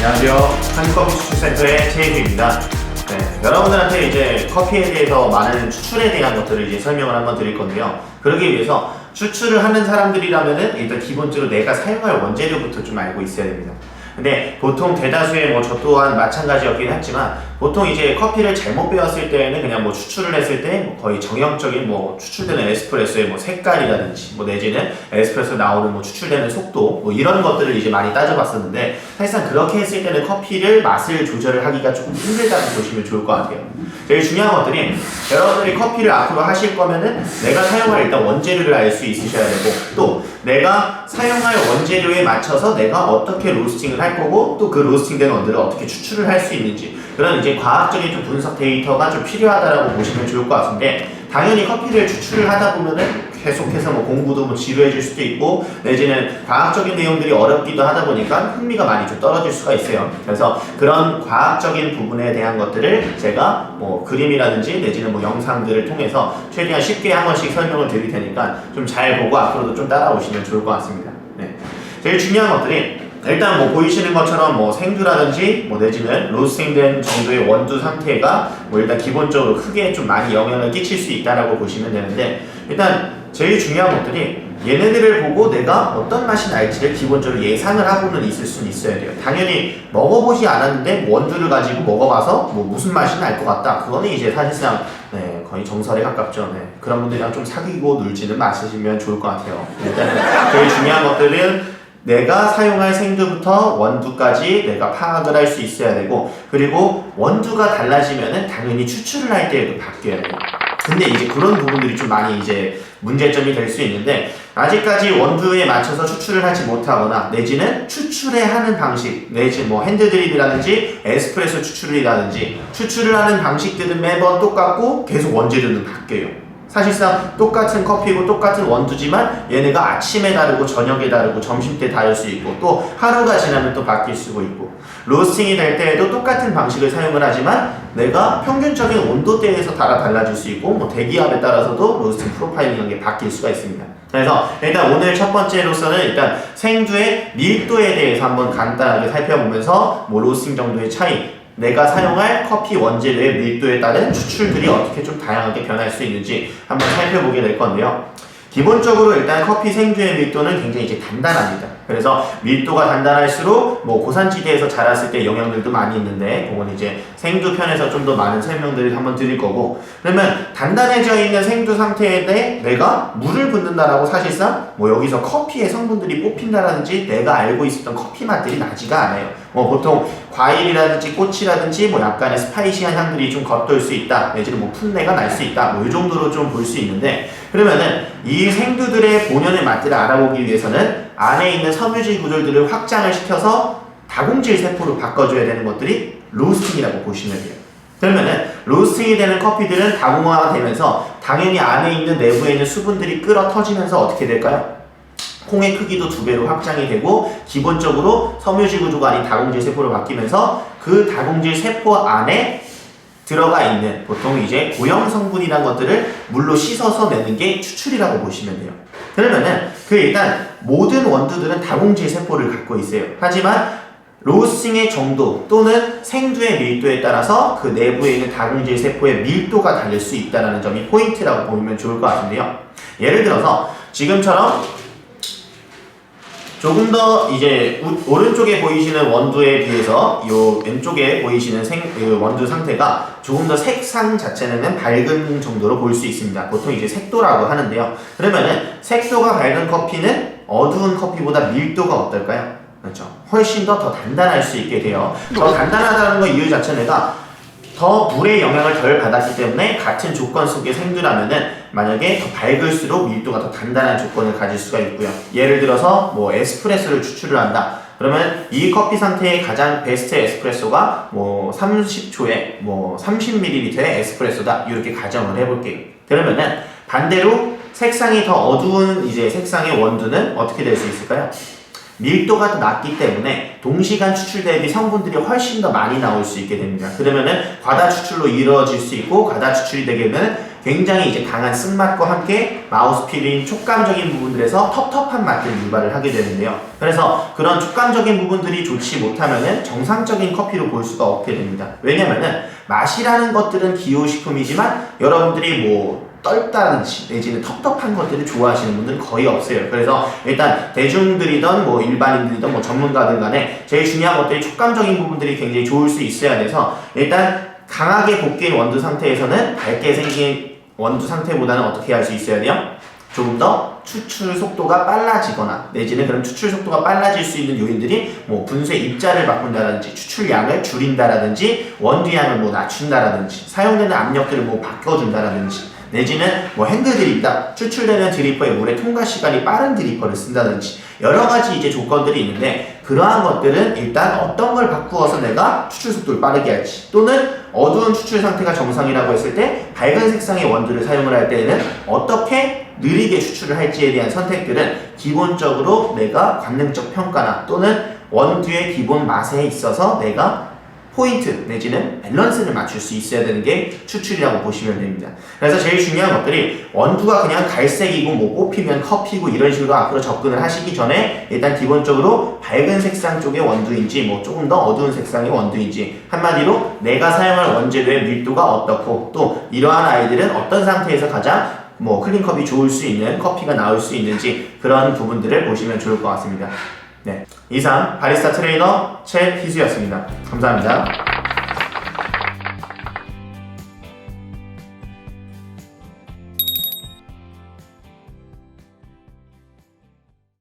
안녕하세요. 한국커피 추출센터의 최희주입니다. 네, 여러분들한테 이제 커피에 대해서 많은 추출에 대한 것들을 이제 설명을 한번 드릴 건데요. 그러기 위해서 추출을 하는 사람들이라면은 일단 기본적으로 내가 사용할 원재료부터 좀 알고 있어야 됩니다. 근데 보통 대다수의 저 또한 마찬가지였긴 했지만 보통 이제 커피를 잘못 배웠을 때는 그냥 추출을 했을 때 거의 정형적인 추출되는 에스프레소의 색깔이라든지 내지는 에스프레소 나오는 추출되는 속도 이런 것들을 이제 많이 따져봤었는데 사실상 그렇게 했을 때는 커피를 맛을 조절을 하기가 조금 힘들다고 보시면 좋을 것 같아요. 제일 중요한 것들이 여러분들이 커피를 앞으로 하실 거면은 내가 사용할 일단 원재료를 알 수 있으셔야 되고 또 내가 사용할 원재료에 맞춰서 내가 어떻게 로스팅을 할 거고 또 그 로스팅된 원두를 어떻게 추출을 할 수 있는지 그런 이제 과학적인 좀 분석 데이터가 좀 필요하다라고 보시면 좋을 것 같은데 당연히 커피를 추출을 하다 보면은 계속해서 공부도 지루해질 수도 있고 내지는 과학적인 내용들이 어렵기도 하다 보니까 흥미가 많이 좀 떨어질 수가 있어요. 그래서 그런 과학적인 부분에 대한 것들을 제가 그림이라든지 내지는 영상들을 통해서 최대한 쉽게 한 번씩 설명을 드릴 테니까 좀 잘 보고 앞으로도 좀 따라오시면 좋을 것 같습니다. 네. 제일 중요한 것들이 일단 보이시는 것처럼 생두라든지 내지는 로스팅된 정도의 원두 상태가 일단 기본적으로 크게 좀 많이 영향을 끼칠 수 있다라고 보시면 되는데 일단 제일 중요한 것들이 얘네들을 보고 내가 어떤 맛이 날지를 기본적으로 예상을 하고는 있을 수는 있어야 돼요. 당연히 먹어보지 않았는데 원두를 가지고 먹어봐서 무슨 맛이 날 것 같다. 그거는 이제 사실상 거의 정설에 가깝죠. 그런 분들이랑 좀 사귀고 놀지는 마시면 좋을 것 같아요. 일단 제일 중요한 것들은 내가 사용할 생두부터 원두까지 내가 파악을 할 수 있어야 되고 그리고 원두가 달라지면은 당연히 추출을 할 때에도 바뀌어야 돼요. 근데 이제 그런 부분들이 좀 많이 이제 문제점이 될 수 있는데 아직까지 원두에 맞춰서 추출을 하지 못하거나 내지는 추출에 하는 방식 내지 핸드드립이라든지 에스프레소 추출이라든지 추출을 하는 방식들은 매번 똑같고 계속 원재료는 바뀌어요. 사실상 똑같은 커피고 똑같은 원두지만 얘네가 아침에 다르고 저녁에 다르고 점심때 다를 수 있고 또 하루가 지나면 또 바뀔 수도 있고 로스팅이 될 때에도 똑같은 방식을 사용을 하지만 내가 평균적인 온도대에서 달라질 수 있고 대기압에 따라서도 로스팅 프로파일이라는 게 바뀔 수가 있습니다. 그래서 일단 오늘 첫 번째로서는 일단 생두의 밀도에 대해서 한번 간단하게 살펴보면서 로스팅 정도의 차이 내가 사용할 커피 원재료의 밀도에 따른 추출들이 어떻게 좀 다양하게 변할 수 있는지 한번 살펴보게 될 건데요. 기본적으로 일단 커피 생두의 밀도는 굉장히 이제 단단합니다. 그래서 밀도가 단단할수록 고산지대에서 자랐을 때 영향들도 많이 있는데 그건 이제 생두 편에서 좀 더 많은 설명들을 한번 드릴 거고 그러면 단단해져 있는 생두 상태에 대해 내가 물을 붓는다라고 사실상 여기서 커피의 성분들이 뽑힌다라든지 내가 알고 있었던 커피 맛들이 나지가 않아요. 보통 과일이라든지 꽃이라든지 약간의 스파이시한 향들이 좀 겉돌 수 있다 내지는 풋내가 날 수 있다 이 정도로 좀 볼 수 있는데 그러면은 이 생두들의 본연의 맛들을 알아보기 위해서는 안에 있는 섬유질 구조들을 확장을 시켜서 다공질 세포로 바꿔줘야 되는 것들이 로스팅이라고 보시면 돼요. 그러면은 로스팅이 되는 커피들은 다공화가 되면서 당연히 안에 있는 내부에 있는 수분들이 끌어 터지면서 어떻게 될까요? 콩의 크기도 2배로 확장이 되고 기본적으로 섬유질 구조가 아닌 다공질 세포로 바뀌면서 그 다공질 세포 안에 들어가 있는 보통 이제 고형 성분이라는 것들을 물로 씻어서 내는 게 추출이라고 보시면 돼요. 그러면은 일단 모든 원두들은 다공질 세포를 갖고 있어요. 하지만 로스팅의 정도 또는 생두의 밀도에 따라서 그 내부에 있는 다공질 세포의 밀도가 다를 수 있다는 점이 포인트라고 보면 좋을 것 같은데요. 예를 들어서 지금처럼 조금 더 이제 오른쪽에 보이시는 원두에 비해서 이 왼쪽에 보이시는 원두 상태가 조금 더 색상 자체는 밝은 정도로 볼 수 있습니다. 보통 이제 색도라고 하는데요. 그러면은 색도가 밝은 커피는 어두운 커피보다 밀도가 어떨까요? 그렇죠. 훨씬 더 단단할 수 있게 돼요. 더 단단하다는 거 이유 자체가 더 물의 영향을 덜 받았기 때문에 같은 조건 속의 생두라면은 만약에 더 밝을수록 밀도가 더 단단한 조건을 가질 수가 있고요. 예를 들어서 에스프레소를 추출을 한다. 그러면 이 커피 상태의 가장 베스트 에스프레소가 30초에 30ml의 에스프레소다. 이렇게 가정을 해볼게요. 그러면은 반대로 색상이 더 어두운 이제 색상의 원두는 어떻게 될 수 있을까요? 밀도가 더 낮기 때문에 동시간 추출 대비 성분들이 훨씬 더 많이 나올 수 있게 됩니다. 그러면은 과다 추출로 이루어질 수 있고 과다 추출이 되게 되면 굉장히 이제 강한 쓴맛과 함께 마우스필인 촉감적인 부분들에서 텁텁한 맛들을 유발을 하게 되는데요. 그래서 그런 촉감적인 부분들이 좋지 못하면은 정상적인 커피로 볼 수가 없게 됩니다. 왜냐면은 맛이라는 것들은 기호식품이지만 여러분들이 뭐 떫다든지 내지는 텁텁한 것들을 좋아하시는 분들은 거의 없어요. 그래서 일단 대중들이든 뭐 일반인들이든 뭐 전문가들 간에 제일 중요한 것들이 촉감적인 부분들이 굉장히 좋을 수 있어야 돼서 일단 강하게 볶인 원두 상태에서는 밝게 생긴 원두 상태보다는 어떻게 할 수 있어야 돼요? 조금 더 추출 속도가 빨라지거나 내지는 그런 추출 속도가 빨라질 수 있는 요인들이 뭐 분쇄 입자를 바꾼다든지 추출량을 줄인다라든지 원두량을 뭐 낮춘다라든지 사용되는 압력들을 뭐 바꿔준다라든지 내지는 뭐 핸드 드립다 추출되는 드리퍼의 물의 통과 시간이 빠른 드리퍼를 쓴다든지 여러 가지 이제 조건들이 있는데 그러한 것들은 일단 어떤 걸 바꾸어서 내가 추출 속도를 빠르게 할지 또는 어두운 추출 상태가 정상이라고 했을 때 밝은 색상의 원두를 사용을 할 때에는 어떻게 느리게 추출을 할지에 대한 선택들은 기본적으로 내가 관능적 평가나 또는 원두의 기본 맛에 있어서 내가 포인트 내지는 밸런스를 맞출 수 있어야 되는 게 추출이라고 보시면 됩니다. 그래서 제일 중요한 것들이 원두가 그냥 갈색이고 뭐 꽃피면 커피고 이런 식으로 앞으로 접근을 하시기 전에 일단 기본적으로 밝은 색상 쪽의 원두인지 뭐 조금 더 어두운 색상의 원두인지 한마디로 내가 사용할 원재료의 밀도가 어떻고 또 이러한 아이들은 어떤 상태에서 가장 뭐 클린컵이 좋을 수 있는 커피가 나올 수 있는지 그런 부분들을 보시면 좋을 것 같습니다. 네, 이상 바리스타 트레이너 최희수였습니다. 감사합니다.